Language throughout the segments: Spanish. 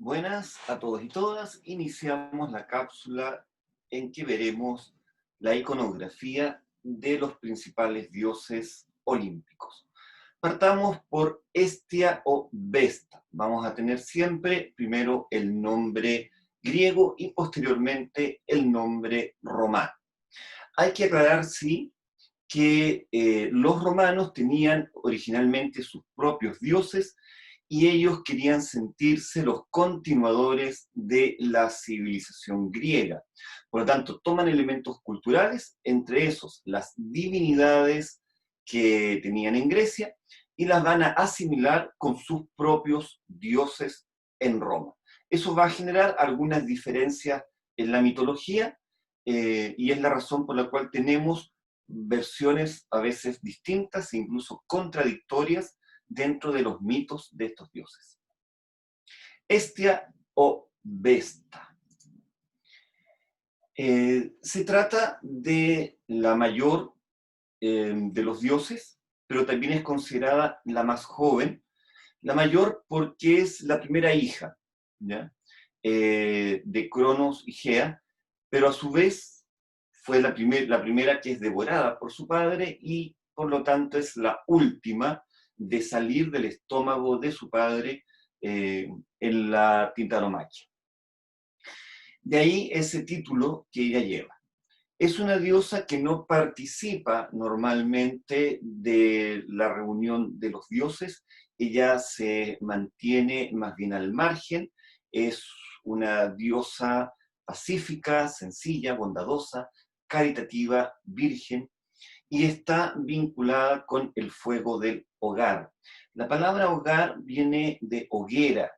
Buenas a todos y todas. Iniciamos la cápsula en que veremos la iconografía de los principales dioses olímpicos. Partamos por Hestia o Vesta. Vamos a tener siempre primero el nombre griego y posteriormente el nombre romano. Hay que aclarar, sí, que los romanos tenían originalmente sus propios dioses y ellos querían sentirse los continuadores de la civilización griega. Por lo tanto, toman elementos culturales, entre esos las divinidades que tenían en Grecia, y las van a asimilar con sus propios dioses en Roma. Eso va a generar algunas diferencias en la mitología, y es la razón por la cual tenemos versiones a veces distintas e incluso contradictorias dentro de los mitos de estos dioses. Hestia o Vesta. Se trata de la mayor de los dioses, pero también es considerada la más joven. La mayor porque es la primera hija, ¿ya? De Cronos y Gea, pero a su vez fue la primera que es devorada por su padre y por lo tanto es la última de salir del estómago de su padre en la tintanomaquia. De ahí ese título que ella lleva. Es una diosa que no participa normalmente de la reunión de los dioses, ella se mantiene más bien al margen, es una diosa pacífica, sencilla, bondadosa, caritativa, virgen, y está vinculada con el fuego del hogar. La palabra hogar viene de hoguera.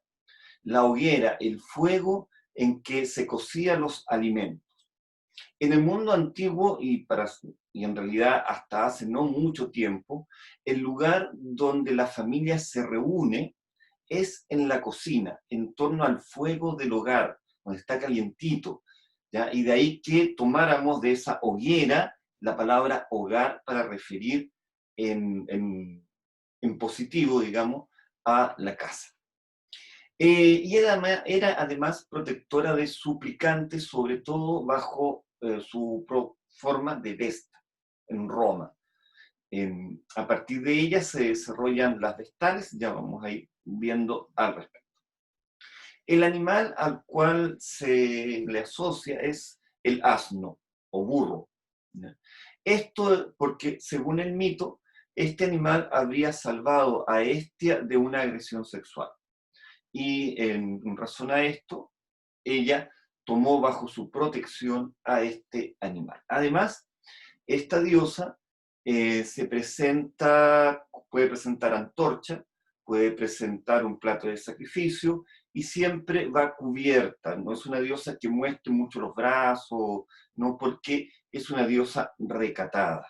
La hoguera, el fuego en que se cocían los alimentos. En el mundo antiguo y en realidad hasta hace no mucho tiempo, el lugar donde la familia se reúne es en la cocina, en torno al fuego del hogar, donde está calientito, ¿ya? Y de ahí que tomáramos de esa hoguera la palabra hogar para referir en positivo, digamos, a la casa. Y era además protectora de suplicantes, sobre todo bajo su forma de Vesta, en Roma. A partir de ella se desarrollan las vestales, ya vamos a ir viendo al respecto. El animal al cual se le asocia es el asno o burro, ¿ya? Esto porque, según el mito, este animal habría salvado a Hestia de una agresión sexual y en razón a esto, ella tomó bajo su protección a este animal. Además, esta diosa se presenta, puede presentar antorcha, puede presentar un plato de sacrificio y siempre va cubierta. No es una diosa que muestre mucho los brazos, no, porque es una diosa recatada.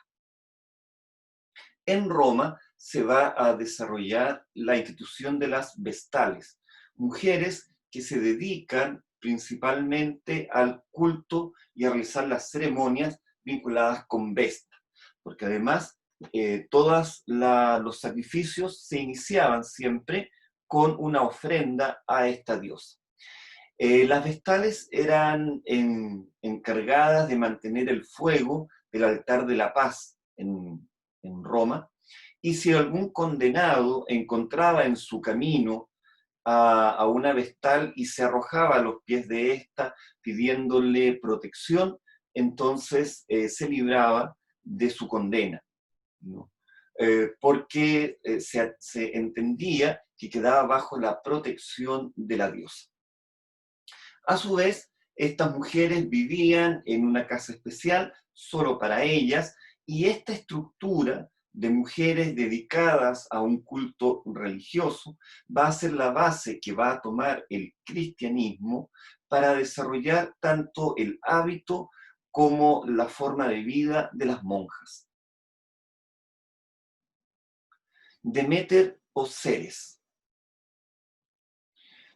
En Roma se va a desarrollar la institución de las vestales, mujeres que se dedican principalmente al culto y a realizar las ceremonias vinculadas con Vesta, porque además todos los sacrificios se iniciaban siempre con una ofrenda a esta diosa. Las vestales eran encargadas de mantener el fuego del altar de la paz en Roma, y si algún condenado encontraba en su camino a una vestal y se arrojaba a los pies de ésta pidiéndole protección, entonces se libraba de su condena, ¿no? Porque se entendía que quedaba bajo la protección de la diosa. A su vez, estas mujeres vivían en una casa especial solo para ellas, y esta estructura de mujeres dedicadas a un culto religioso va a ser la base que va a tomar el cristianismo para desarrollar tanto el hábito como la forma de vida de las monjas. Deméter o Ceres.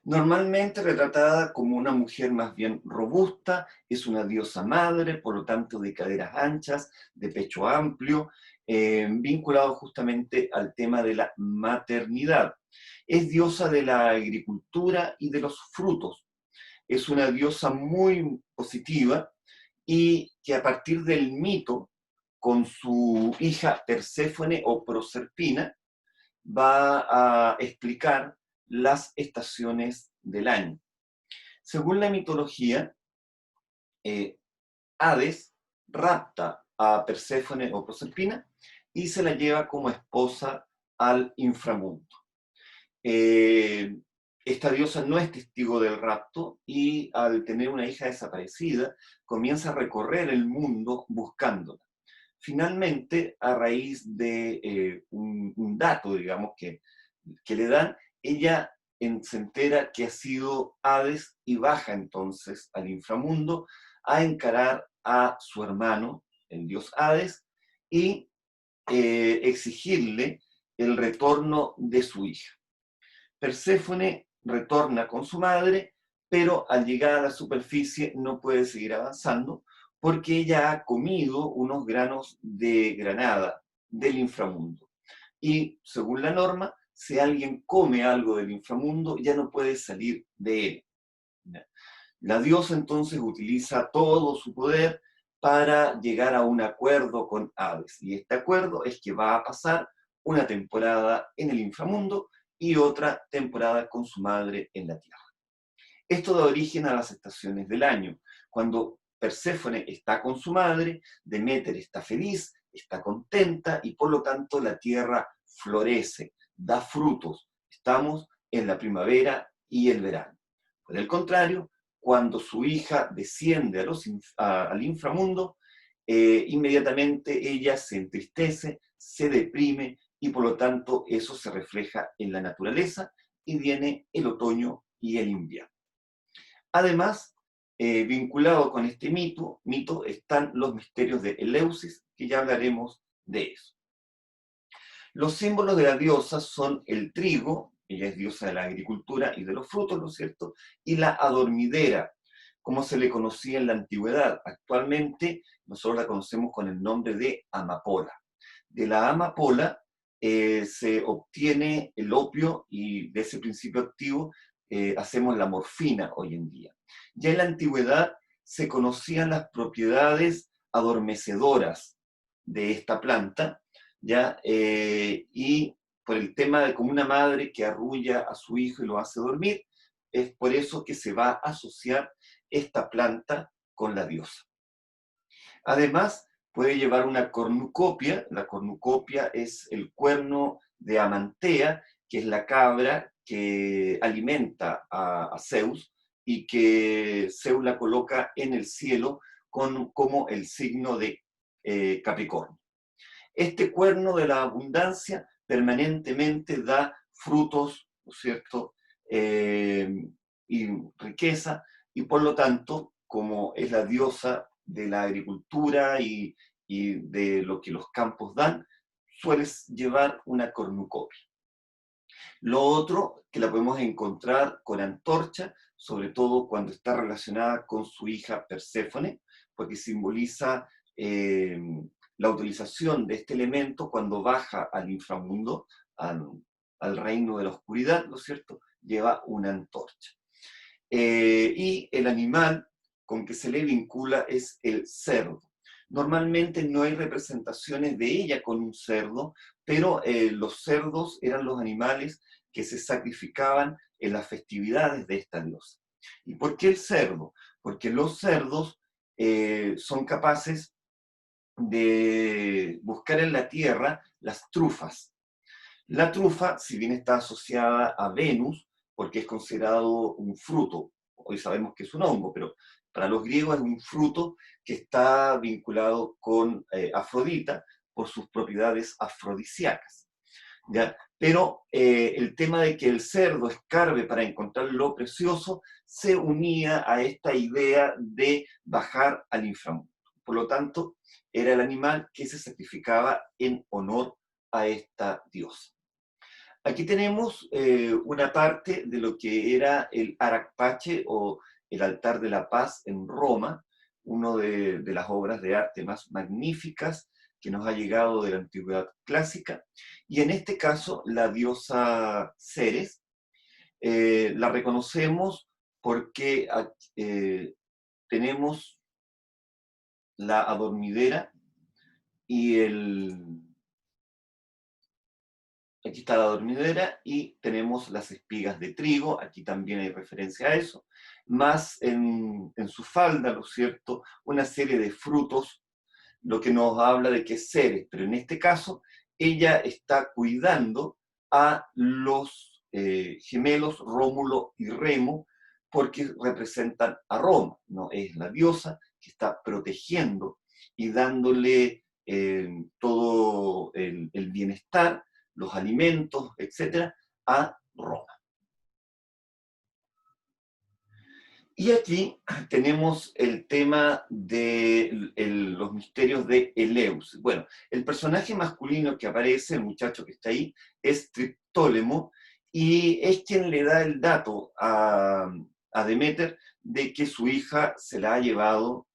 Normalmente retratada como una mujer más bien robusta, es una diosa madre, por lo tanto de caderas anchas, de pecho amplio, vinculado justamente al tema de la maternidad. Es diosa de la agricultura y de los frutos. Es una diosa muy positiva y que a partir del mito, con su hija Perséfone o Proserpina, va a explicar las estaciones del año. Según la mitología, eh, Hades rapta a Perséfone o Proserpina y se la lleva como esposa al inframundo. Eh, esta diosa no es testigo del rapto y al tener una hija desaparecida comienza a recorrer el mundo buscándola. Finalmente, a raíz de un dato, digamos, que le dan, ella se entera que ha sido Hades y baja entonces al inframundo a encarar a su hermano, el dios Hades, y exigirle el retorno de su hija. Perséfone retorna con su madre, pero al llegar a la superficie no puede seguir avanzando porque ella ha comido unos granos de granada del inframundo. Y según la norma, si alguien come algo del inframundo, ya no puede salir de él. La diosa entonces utiliza todo su poder para llegar a un acuerdo con Hades. Y este acuerdo es que va a pasar una temporada en el inframundo y otra temporada con su madre en la tierra. Esto da origen a las estaciones del año. Cuando Perséfone está con su madre, Deméter está feliz, está contenta y por lo tanto la tierra florece, da frutos. Estamos en la primavera y el verano. Por el contrario, cuando su hija desciende al inframundo, inmediatamente ella se entristece, se deprime y por lo tanto eso se refleja en la naturaleza y viene el otoño y el invierno. Además, vinculado con este mito están los misterios de Eleusis, que ya hablaremos de eso. Los símbolos de la diosa son el trigo, ella es diosa de la agricultura y de los frutos, ¿no es cierto? Y la adormidera, como se le conocía en la antigüedad. Actualmente nosotros la conocemos con el nombre de amapola. De la amapola se obtiene el opio y de ese principio activo hacemos la morfina hoy en día. Ya en la antigüedad se conocían las propiedades adormecedoras de esta planta, ¿ya? Y por el tema de como una madre que arrulla a su hijo y lo hace dormir, es por eso que se va a asociar esta planta con la diosa. Además, puede llevar una cornucopia. La cornucopia es el cuerno de Amantea, que es la cabra que alimenta a Zeus y que Zeus la coloca en el cielo como el signo de Capricornio. Este cuerno de la abundancia permanentemente da frutos, ¿no es cierto?, y riqueza, y por lo tanto, como es la diosa de la agricultura y de lo que los campos dan, sueles llevar una cornucopia. Lo otro, que la podemos encontrar con antorcha, sobre todo cuando está relacionada con su hija Perséfone, porque simboliza la utilización de este elemento cuando baja al inframundo, al reino de la oscuridad, ¿no es cierto? Lleva una antorcha. Y el animal con que se le vincula es el cerdo. Normalmente no hay representaciones de ella con un cerdo, pero los cerdos eran los animales que se sacrificaban en las festividades de esta diosa. ¿Y por qué el cerdo? Porque los cerdos son capaces de buscar en la tierra las trufas. La trufa, si bien está asociada a Venus, porque es considerado un fruto, hoy sabemos que es un hongo, pero para los griegos es un fruto que está vinculado con Afrodita por sus propiedades afrodisíacas. ¿Ya? Pero el tema de que el cerdo escarbe para encontrar lo precioso se unía a esta idea de bajar al inframundo. Por lo tanto, era el animal que se sacrificaba en honor a esta diosa. Aquí tenemos una parte de lo que era el Aracpache o el Altar de la Paz en Roma, una de las obras de arte más magníficas que nos ha llegado de la antigüedad clásica. Y en este caso, la diosa Ceres, la reconocemos porque tenemos la adormidera y aquí está la dormidera y tenemos las espigas de trigo, aquí también hay referencia a eso, más en su falda, ¿no es cierto?, una serie de frutos, lo que nos habla de que es Ceres, pero en este caso ella está cuidando a los gemelos Rómulo y Remo porque representan a Roma, ¿no? Es la diosa que está protegiendo y dándole todo el bienestar, los alimentos, etcétera, a Roma. Y aquí tenemos el tema de los misterios de Eleus. Bueno, el personaje masculino que aparece, el muchacho que está ahí, es Triptólemo, y es quien le da el dato a Deméter de que su hija se la ha llevado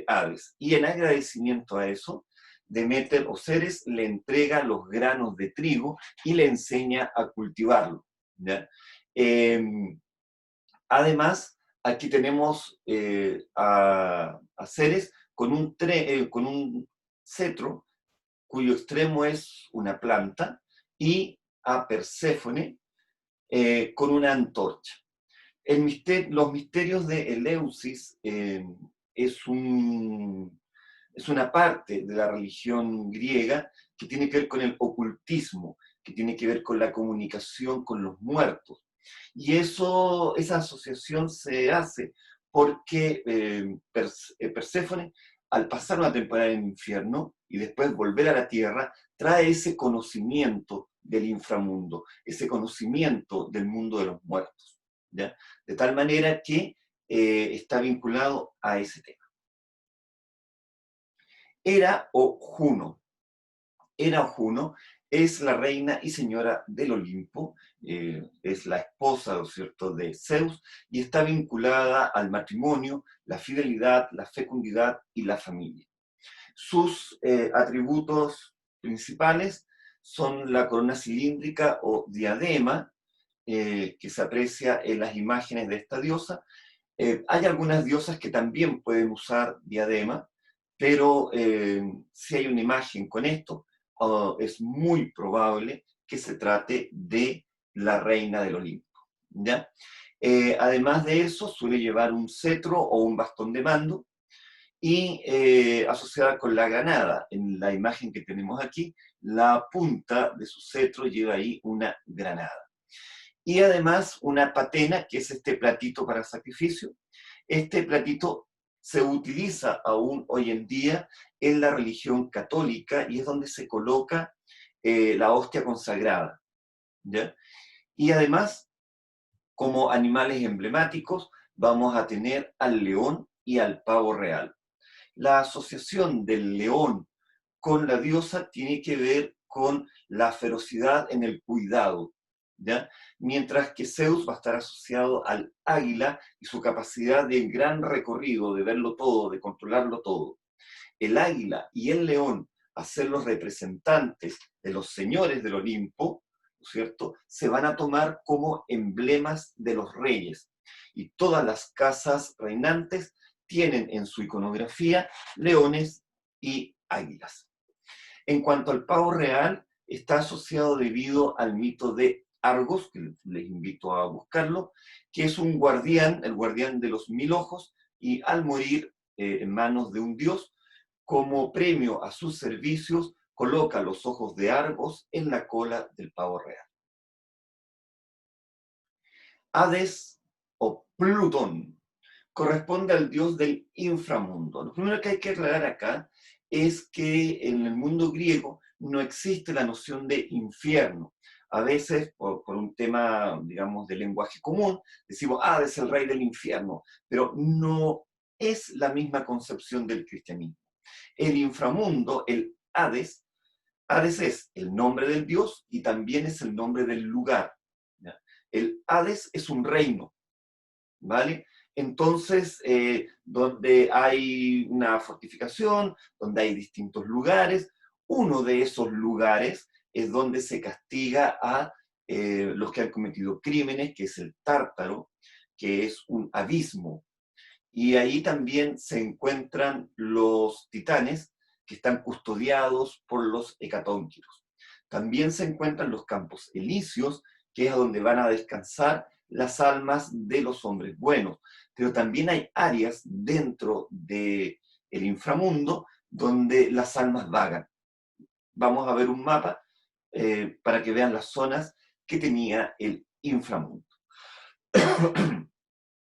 Hades. Y en agradecimiento a eso, Deméter o Ceres le entrega los granos de trigo y le enseña a cultivarlo, ¿ya? Además, aquí tenemos a Ceres con un cetro cuyo extremo es una planta y a Perséfone con una antorcha. Los misterios de Eleusis es, es una parte de la religión griega que tiene que ver con el ocultismo, que tiene que ver con la comunicación con los muertos. Y esa asociación se hace porque Perséfone, al pasar una temporada en el infierno y después volver a la tierra, trae ese conocimiento del inframundo, ese conocimiento del mundo de los muertos, ¿ya? De tal manera que está vinculado a ese tema. Hera o Juno. Hera o Juno es la reina y señora del Olimpo, es la esposa, ¿no es cierto?, de Zeus, y está vinculada al matrimonio, la fidelidad, la fecundidad y la familia. Sus atributos principales son la corona cilíndrica o diadema, que se aprecia en las imágenes de esta diosa. Hay algunas diosas que también pueden usar diadema, pero si hay una imagen con esto, es muy probable que se trate de la reina del Olimpo, ¿ya? Además de eso, suele llevar un cetro o un bastón de mando y asociada con la granada. En la imagen que tenemos aquí, la punta de su cetro lleva ahí una granada. Y además una patena, que es este platito para sacrificio. Este platito se utiliza aún hoy en día en la religión católica y es donde se coloca la hostia consagrada, ¿ya? Y además, como animales emblemáticos, vamos a tener al león y al pavo real. La asociación del león con la diosa tiene que ver con la ferocidad en el cuidado, ¿ya? Mientras que Zeus va a estar asociado al águila y su capacidad de gran recorrido, de verlo todo, de controlarlo todo. El águila y el león, a ser los representantes de los señores del Olimpo, ¿no es cierto?, se van a tomar como emblemas de los reyes. Y todas las casas reinantes tienen en su iconografía leones y águilas. En cuanto al pavo real, está asociado debido al mito de Argos, que les invito a buscarlo, que es un guardián, el guardián de los 1000 ojos, y al morir en manos de un dios, como premio a sus servicios, coloca los ojos de Argos en la cola del pavo real. Hades o Plutón corresponde al dios del inframundo. Lo primero que hay que aclarar acá es que en el mundo griego no existe la noción de infierno. A veces, por un tema, digamos, de lenguaje común, decimos, Hades es el rey del infierno, pero no es la misma concepción del cristianismo. El inframundo, el Hades, Hades es el nombre del dios y también es el nombre del lugar. ¿Ya? El Hades es un reino, ¿vale? Entonces, donde hay una fortificación, donde hay distintos lugares, uno de esos lugares es donde se castiga a los que han cometido crímenes, que es el Tártaro, que es un abismo. Y ahí también se encuentran los titanes, que están custodiados por los hecatónquiros. También se encuentran los campos elíseos, que es a donde van a descansar las almas de los hombres buenos. Pero también hay áreas dentro del inframundo donde las almas vagan. Vamos a ver un mapa para que vean las zonas que tenía el inframundo.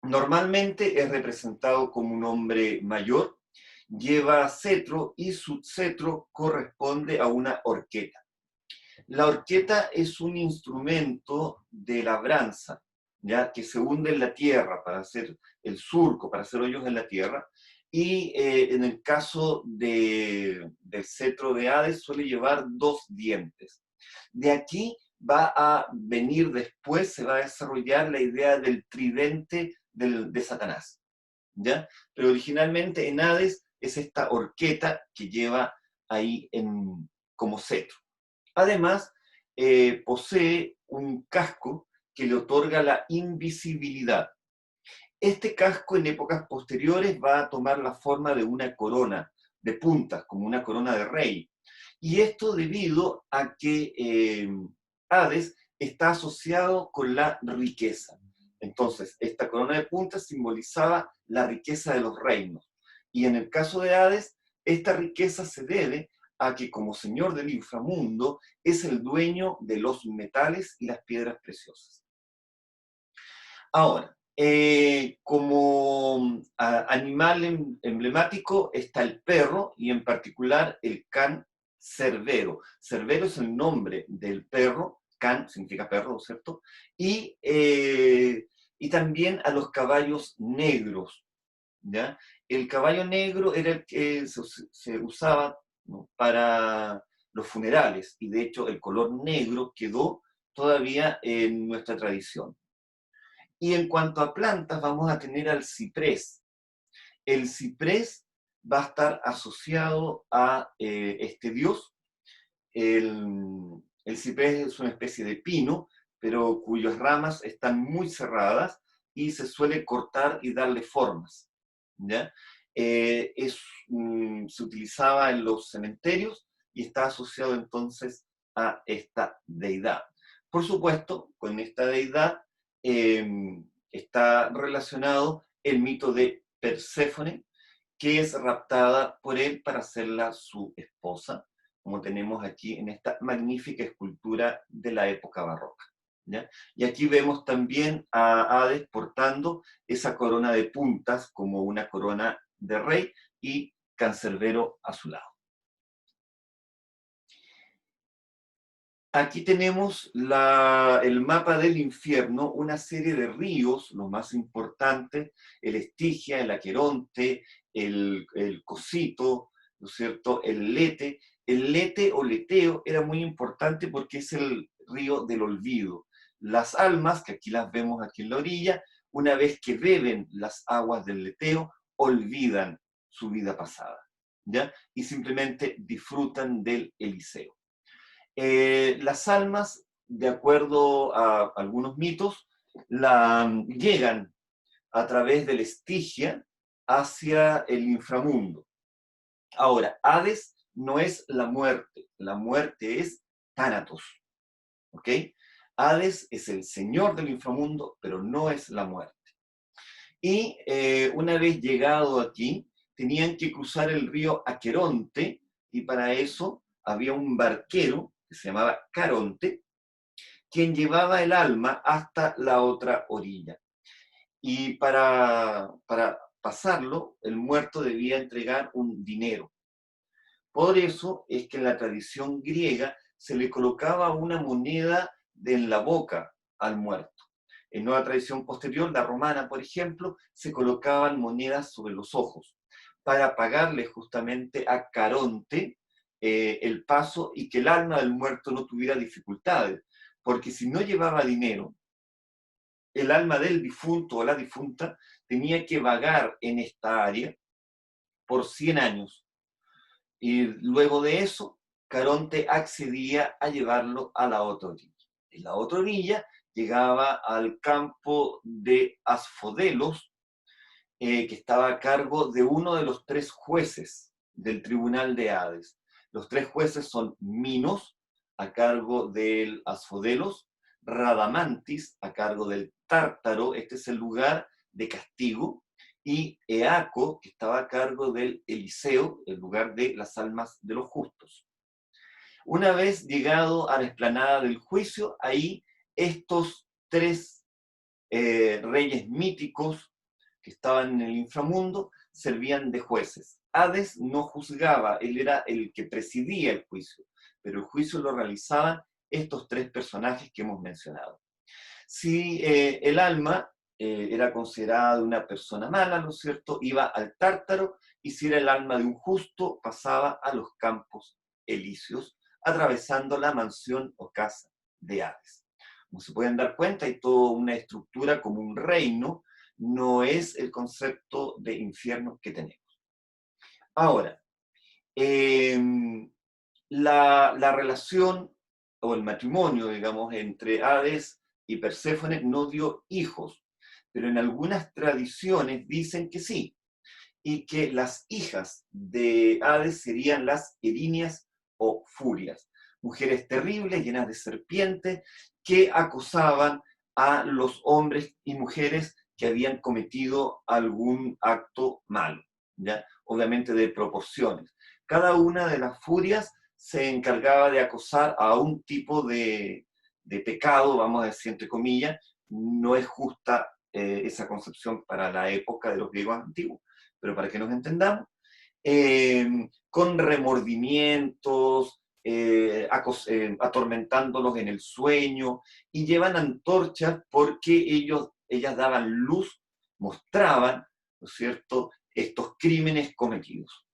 Normalmente es representado como un hombre mayor, lleva cetro y su cetro corresponde a una horqueta. La horqueta es un instrumento de labranza, ¿ya? Que se hunde en la tierra para hacer el surco, para hacer hoyos en la tierra, y en el caso del cetro de Hades suele llevar 2 dientes. De aquí va a venir después, se va a desarrollar la idea del tridente de Satanás, ¿ya? Pero originalmente en Hades es esta horqueta que lleva ahí como cetro. Además, posee un casco que le otorga la invisibilidad. Este casco en épocas posteriores va a tomar la forma de una corona de puntas, como una corona de rey. Y esto debido a que Hades está asociado con la riqueza. Entonces, esta corona de puntas simbolizaba la riqueza de los reinos. Y en el caso de Hades, esta riqueza se debe a que como señor del inframundo es el dueño de los metales y las piedras preciosas. Ahora, como animal emblemático está el perro y en particular el can cerbero. Cerbero es el nombre del perro, can significa perro, ¿cierto? Y también a los caballos negros, ¿ya? El caballo negro era el que se usaba, ¿no?, para los funerales y de hecho el color negro quedó todavía en nuestra tradición. Y en cuanto a plantas, vamos a tener al ciprés. El ciprés va a estar asociado a este dios. El ciprés es una especie de pino, pero cuyas ramas están muy cerradas y se suele cortar y darle formas, ¿ya? Se utilizaba en los cementerios y está asociado entonces a esta deidad. Por supuesto, con esta deidad está relacionado el mito de Perséfone, que es raptada por él para hacerla su esposa, como tenemos aquí en esta magnífica escultura de la época barroca, ¿ya? Y aquí vemos también a Hades portando esa corona de puntas como una corona de rey y Cancerbero a su lado. Aquí tenemos el mapa del infierno, una serie de ríos, los más importantes, el Estigia, el Aqueronte, el Cosito, ¿no es cierto?, el Lete. El Lete o Leteo era muy importante porque es el río del olvido. Las almas, que aquí las vemos aquí en la orilla, una vez que beben las aguas del Leteo, olvidan su vida pasada, ¿ya? Y simplemente disfrutan del Eliseo. Las almas, de acuerdo a algunos mitos, llegan a través del Estigia hacia el inframundo. Ahora, Hades no es la muerte es Thanatos, ¿ok? Hades es el señor del inframundo, pero no es la muerte. Y una vez llegado aquí, tenían que cruzar el río Aqueronte, y para eso había un barquero que se llamaba Caronte, quien llevaba el alma hasta la otra orilla. Y para pasarlo, el muerto debía entregar un dinero. Por eso es que en la tradición griega se le colocaba una moneda en la boca al muerto. En una tradición posterior, la romana, por ejemplo, se colocaban monedas sobre los ojos para pagarle justamente a Caronte el paso y que el alma del muerto no tuviera dificultades, porque si no llevaba dinero, el alma del difunto o la difunta tenía que vagar en esta área por 100 años. Y luego de eso, Caronte accedía a llevarlo a la otra orilla. En la otra orilla llegaba al campo de Asfodelos, que estaba a cargo de uno de los tres jueces del tribunal de Hades. Los tres jueces son Minos, a cargo del Asfodelos, Radamantis, a cargo del Tártaro, este es el lugar de castigo, y Eaco, que estaba a cargo del Eliseo, el lugar de las almas de los justos. Una vez llegado a la explanada del juicio, ahí estos tres reyes míticos que estaban en el inframundo servían de jueces. Hades no juzgaba, él era el que presidía el juicio, pero el juicio lo realizaban estos tres personajes que hemos mencionado. Si el alma era considerada de una persona mala, ¿no es cierto?, iba al Tártaro, y si era el alma de un justo, pasaba a los campos elíseos, atravesando la mansión o casa de Hades. Como se pueden dar cuenta, hay toda una estructura como un reino, no es el concepto de infierno que tenemos. Ahora, eh, la relación o el matrimonio, digamos, entre Hades y Perséfone no dio hijos, pero en algunas tradiciones dicen que sí, y que las hijas de Hades serían las Erinias o Furias, mujeres terribles, llenas de serpientes, que acosaban a los hombres y mujeres que habían cometido algún acto malo, ¿ya? Obviamente de proporciones. Cada una de las furias se encargaba de acosar a un tipo de pecado, vamos a decir entre comillas. No es justa esa concepción para la época de los griegos antiguos, pero para que nos entendamos, con remordimientos, atormentándolos en el sueño, y llevan antorchas porque ellas daban luz, mostraban, ¿no es cierto?, estos crímenes cometidos.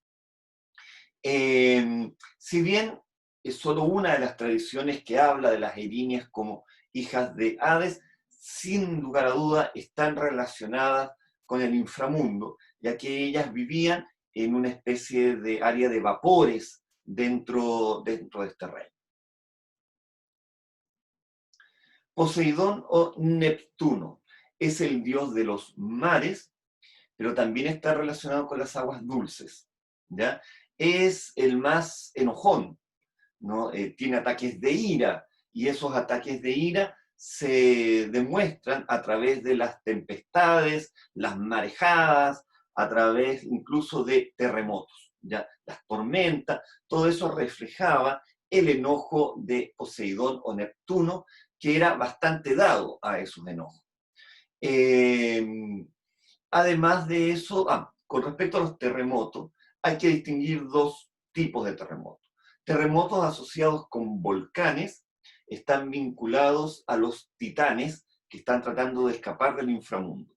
Si bien es solo una de las tradiciones que habla de las Erinias como hijas de Hades, sin lugar a duda están relacionadas con el inframundo, ya que ellas vivían en una especie de área de vapores dentro de este reino. Poseidón o Neptuno es el dios de los mares, pero también está relacionado con las aguas dulces, ¿ya? Es el más enojón, ¿no? Tiene ataques de ira, y esos ataques de ira se demuestran a través de las tempestades, las marejadas, a través incluso de terremotos, ¿ya? Las tormentas, todo eso reflejaba el enojo de Poseidón o Neptuno, que era bastante dado a esos enojos. Eh, Además de eso, con respecto a los terremotos, hay que distinguir dos tipos de terremotos. Terremotos asociados con volcanes están vinculados a los titanes que están tratando de escapar del inframundo.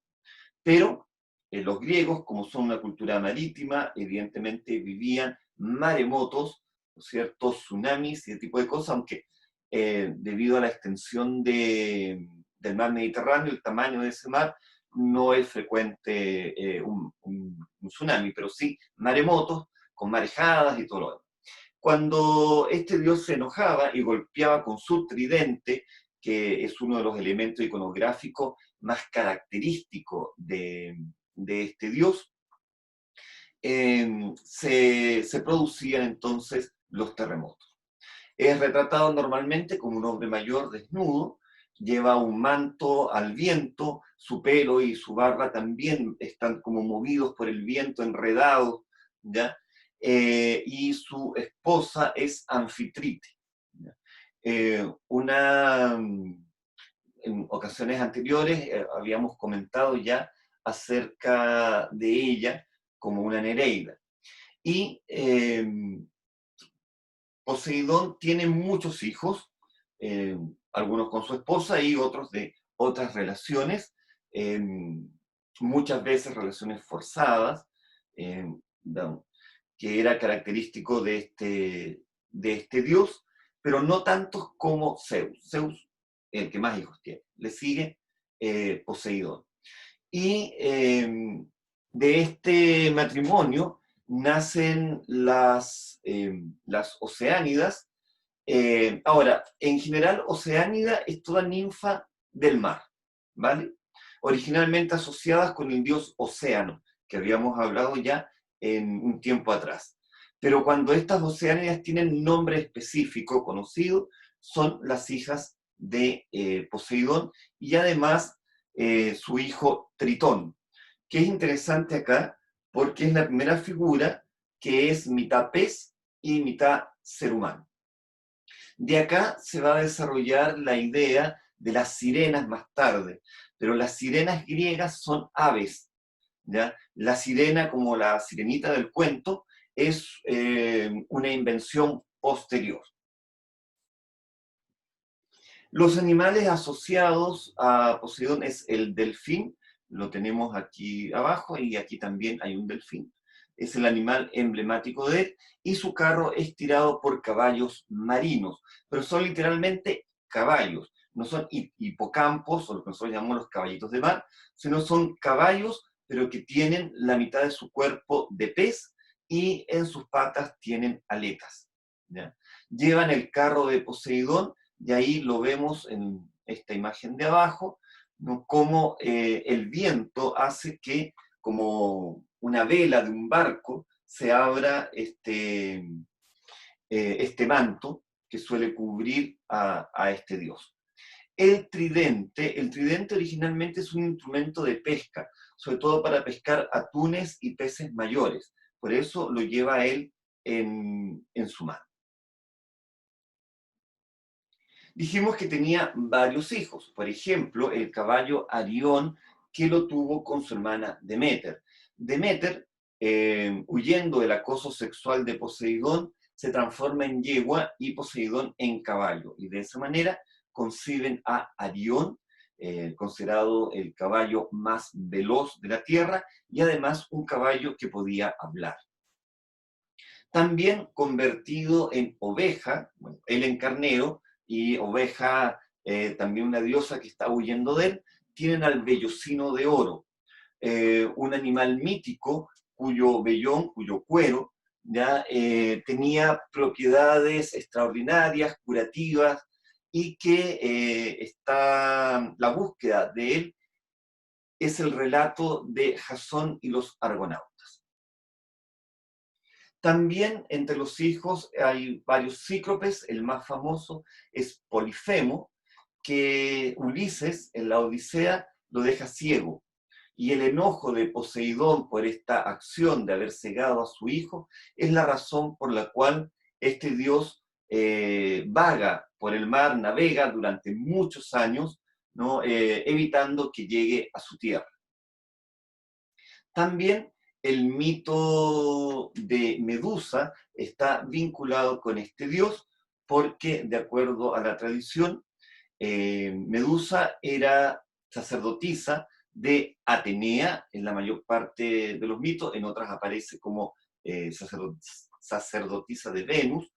Pero los griegos, como son una cultura marítima, evidentemente vivían maremotos, ¿no es cierto?, tsunamis y ese tipo de cosas, aunque debido a la extensión del mar Mediterráneo, el tamaño de ese mar, no es frecuente un tsunami, pero sí maremotos con marejadas y todo lo demás. Cuando este dios se enojaba y golpeaba con su tridente, que es uno de los elementos iconográficos más característicos de este dios, se producían entonces los terremotos. Es retratado normalmente como un hombre mayor desnudo, lleva un manto al viento, su pelo y su barba también están como movidos por el viento, enredados, ¿ya? Y su esposa es Anfitrite, ¿ya? En ocasiones anteriores habíamos comentado ya acerca de ella como una Nereida. Y Poseidón tiene muchos hijos, algunos con su esposa y otros de otras relaciones, muchas veces relaciones forzadas. que era característico de este dios, pero no tantos como Zeus. Zeus, el que más hijos tiene. Le sigue Poseidón. Y de este matrimonio nacen las Oceánidas. Ahora, en general, Oceánida es toda ninfa del mar, ¿vale? Originalmente asociadas con el dios Océano, que habíamos hablado ya en un tiempo atrás. Pero cuando estas Oceánidas tienen nombre específico conocido, son las hijas de Poseidón y además su hijo Tritón, que es interesante acá porque es la primera figura que es mitad pez y mitad ser humano. De acá se va a desarrollar la idea de las sirenas más tarde, pero las sirenas griegas son aves, ¿ya? La sirena, como la sirenita del cuento, es una invención posterior. Los animales asociados a Poseidón es el delfín, lo tenemos aquí abajo y aquí también hay un delfín. Es el animal emblemático de él y su carro es tirado por caballos marinos, pero son literalmente caballos, no son hipocampos o lo que nosotros llamamos los caballitos de mar, sino son caballos pero que tienen la mitad de su cuerpo de pez y en sus patas tienen aletas, ¿ya? Llevan el carro de Poseidón y ahí lo vemos en esta imagen de abajo, ¿no? Cómo el viento hace que, como una vela de un barco, se abra este manto que suele cubrir a este dios. El tridente originalmente es un instrumento de pesca, sobre todo para pescar atunes y peces mayores. Por eso lo lleva él en su mano. Dijimos que tenía varios hijos, por ejemplo, el caballo Arión, que lo tuvo con su hermana Deméter. Deméter, huyendo del acoso sexual de Poseidón, se transforma en yegua y Poseidón en caballo, y de esa manera conciben a Arión, considerado el caballo más veloz de la tierra, y además un caballo que podía hablar. También convertido en oveja, bueno, él en carnero, y oveja, también una diosa que está huyendo de él, tienen al vellocino de oro, un animal mítico cuyo vellón, cuyo cuero, ya tenía propiedades extraordinarias, curativas, y que la búsqueda de él es el relato de Jasón y los argonautas. También entre los hijos hay varios cíclopes, el más famoso es Polifemo, que Ulises en la Odisea lo deja ciego, y el enojo de Poseidón por esta acción de haber cegado a su hijo es la razón por la cual este dios vaga por el mar, navega durante muchos años, ¿no? Evitando que llegue a su tierra. También el mito de Medusa está vinculado con este dios porque, de acuerdo a la tradición, Medusa era sacerdotisa de Atenea en la mayor parte de los mitos, en otras aparece como sacerdotisa de Venus,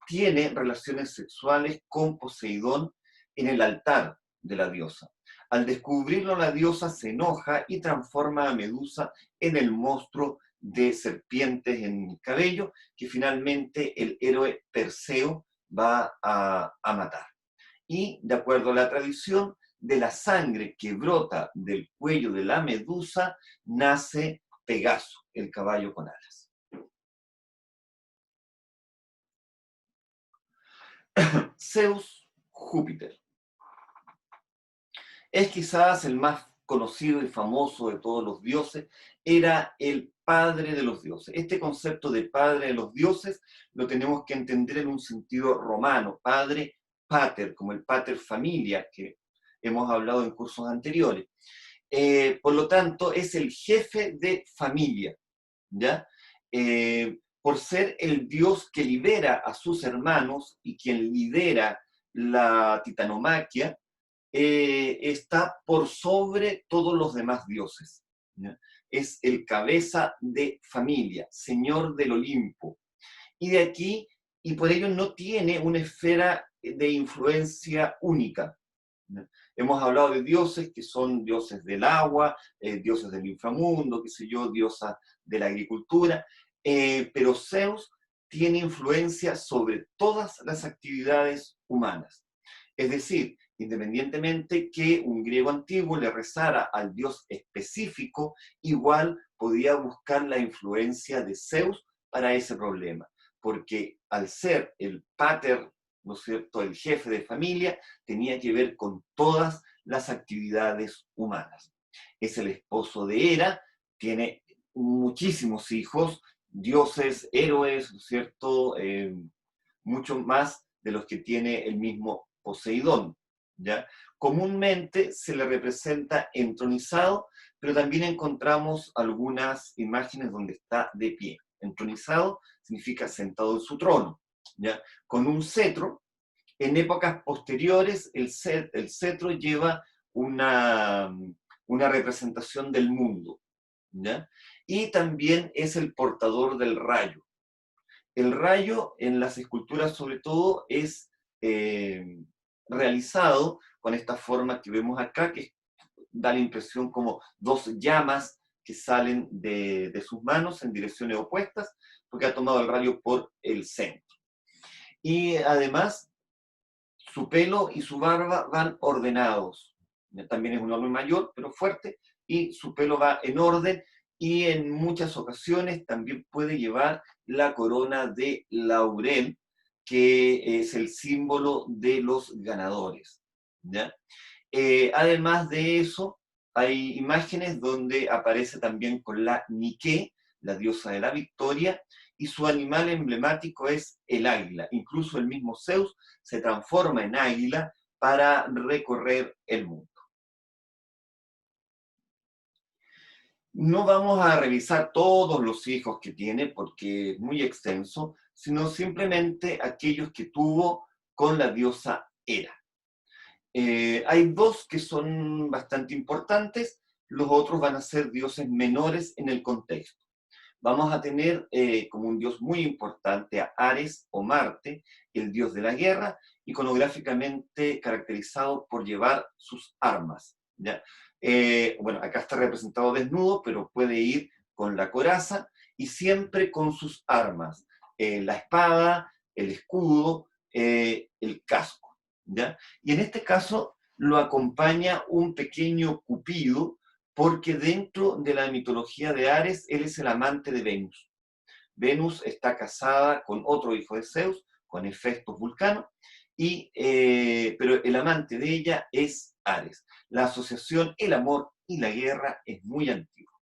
tiene relaciones sexuales con Poseidón en el altar de la diosa. Al descubrirlo, la diosa se enoja y transforma a Medusa en el monstruo de serpientes en el cabello, que finalmente el héroe Perseo va a matar. Y, de acuerdo a la tradición, de la sangre que brota del cuello de la Medusa, nace Pegaso, el caballo con alas. Zeus, Júpiter. Es quizás el más conocido y famoso de todos los dioses, era el padre de los dioses. Este concepto de padre de los dioses lo tenemos que entender en un sentido romano, padre, pater, como el pater familia, que hemos hablado en cursos anteriores. Por lo tanto, es el jefe de familia, ¿ya? Por ser el dios que libera a sus hermanos y quien lidera la titanomaquia, está por sobre todos los demás dioses, ¿ya? es el cabeza de familia, señor del Olimpo. Y de aquí, y por ello no tiene una esfera de influencia única. Hemos hablado de dioses que son dioses del agua, dioses del inframundo, qué sé yo, diosa de la agricultura, pero Zeus tiene influencia sobre todas las actividades humanas. Es decir, independientemente que un griego antiguo le rezara al dios específico, igual podía buscar la influencia de Zeus para ese problema, porque al ser el pater, ¿no es cierto?, el jefe de familia, tenía que ver con todas las actividades humanas. Es el esposo de Hera, tiene muchísimos hijos, dioses, héroes, ¿no es cierto?, mucho más de los que tiene el mismo Poseidón, ¿ya? Comúnmente se le representa entronizado, pero también encontramos algunas imágenes donde está de pie. Entronizado significa sentado en su trono, ¿ya? Con un cetro. En épocas posteriores, el cetro lleva una representación del mundo, ¿ya? Y también es el portador del rayo. El rayo en las esculturas sobre todo es realizado con esta forma que vemos acá, que da la impresión como dos llamas que salen de sus manos en direcciones opuestas, porque ha tomado el rayo por el centro. Y además, su pelo y su barba van ordenados. También es un hombre mayor, pero fuerte, y su pelo va en orden, y en muchas ocasiones también puede llevar la corona de laurel, que es el símbolo de los ganadores, ¿ya? Además de eso, hay imágenes donde aparece también con la Nike, la diosa de la victoria, y su animal emblemático es el águila. Incluso el mismo Zeus se transforma en águila para recorrer el mundo. No vamos a revisar todos los hijos que tiene porque es muy extenso, sino simplemente aquellos que tuvo con la diosa Hera. Hay dos que son bastante importantes, los otros van a ser dioses menores en el contexto. Vamos a tener como un dios muy importante a Ares o Marte, el dios de la guerra, iconográficamente caracterizado por llevar sus armas, ¿ya? Bueno, acá está representado desnudo, pero puede ir con la coraza y siempre con sus armas, la espada, el escudo, el casco, ¿ya? Y en este caso lo acompaña un pequeño Cupido, porque dentro de la mitología de Ares, él es el amante de Venus. Venus está casada con otro hijo de Zeus, con Hefestos Vulcano, pero el amante de ella es Ares. La asociación, el amor y la guerra es muy antigua.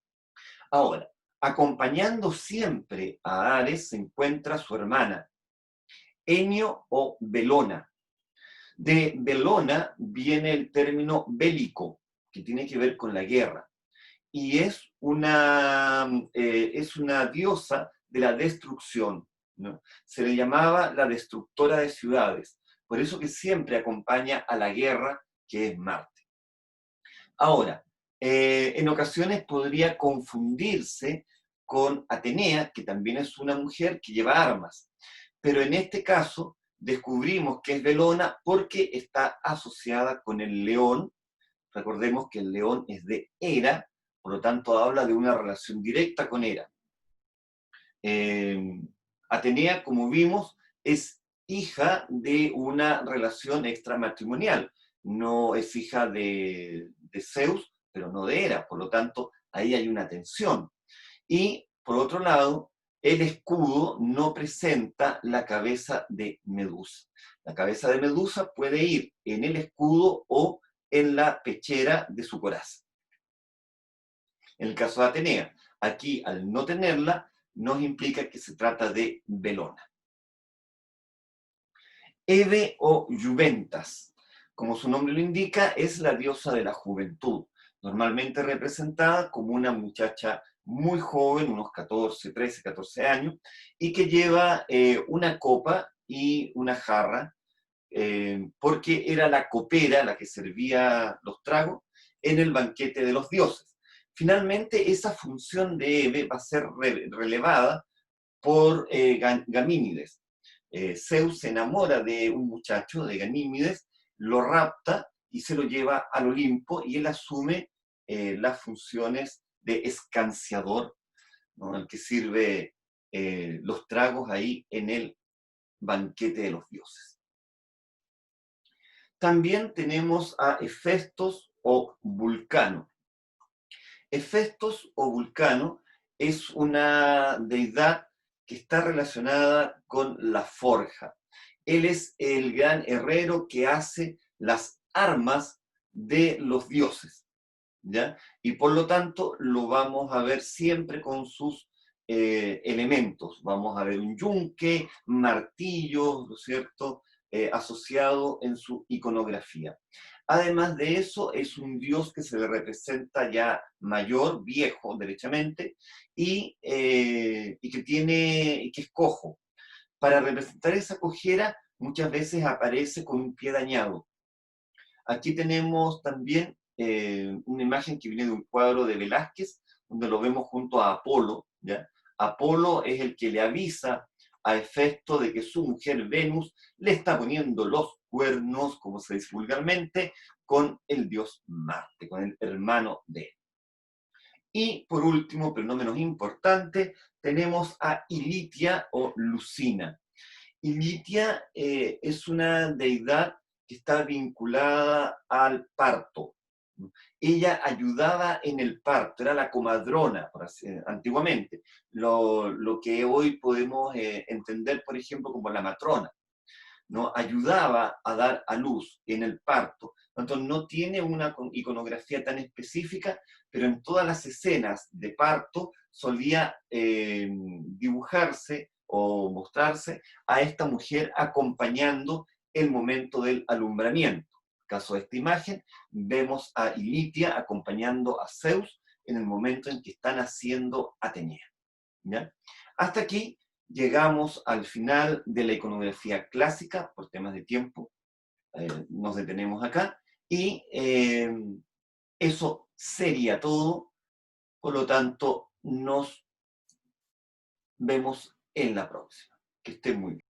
Ahora, acompañando siempre a Ares se encuentra su hermana, Enio o Belona. De Belona viene el término bélico, que tiene que ver con la guerra. Y es una diosa de la destrucción, ¿no? Se le llamaba la destructora de ciudades, por eso que siempre acompaña a la guerra, que es Marte. Ahora, en ocasiones podría confundirse con Atenea, que también es una mujer que lleva armas, pero en este caso descubrimos que es Belona porque está asociada con el león. Recordemos que el león es de Hera, por lo tanto habla de una relación directa con Hera. Atenea, como vimos, es hija de una relación extramatrimonial. No es hija de Zeus, pero no de Hera, por lo tanto ahí hay una tensión. Y por otro lado, el escudo no presenta la cabeza de Medusa. La cabeza de Medusa puede ir en el escudo o en la pechera de su coraza. En el caso de Atenea, aquí al no tenerla, nos implica que se trata de Belona. Hebe o Juventas, como su nombre lo indica, es la diosa de la juventud, normalmente representada como una muchacha muy joven, unos 14, 13, 14 años, y que lleva una copa y una jarra, porque era la copera la que servía los tragos en el banquete de los dioses. Finalmente, esa función de Hebe va a ser relevada por Gamínides. Zeus se enamora de un muchacho, de Ganímedes, lo rapta y se lo lleva al Olimpo y él asume las funciones de escanciador, ¿no? El que sirve los tragos ahí en el banquete de los dioses. También tenemos a Hefestos o Vulcano. Hefestos o Vulcano es una deidad que está relacionada con la forja. Él es el gran herrero que hace las armas de los dioses, ¿ya? Y por lo tanto lo vamos a ver siempre con sus elementos. Vamos a ver un yunque, martillo, ¿no es cierto?, asociado en su iconografía. Además de eso, es un dios que se le representa ya mayor, viejo, derechamente, y que es cojo. Para representar esa cojera, muchas veces aparece con un pie dañado. Aquí tenemos también una imagen que viene de un cuadro de Velázquez, donde lo vemos junto a Apolo, ¿ya? Apolo es el que le avisa a Hefesto de que su mujer Venus le está poniendo los cuernos, como se dice vulgarmente, con el dios Marte, con el hermano de él. Y por último, pero no menos importante, tenemos a Ilitia o Lucina. Ilitia es una deidad que está vinculada al parto. Ella ayudaba en el parto, era la comadrona, antiguamente, lo que hoy podemos entender, por ejemplo, como la matrona, ¿no? Ayudaba a dar a luz en el parto. Tanto no tiene una iconografía tan específica, pero en todas las escenas de parto solía dibujarse o mostrarse a esta mujer acompañando el momento del alumbramiento. En el caso de esta imagen, vemos a Ilitia acompañando a Zeus en el momento en que está naciendo Atenea, ¿ya? Hasta aquí llegamos al final de la iconografía clásica, por temas de tiempo, nos detenemos acá, y eso sería todo, por lo tanto, nos vemos en la próxima. Que estén muy bien.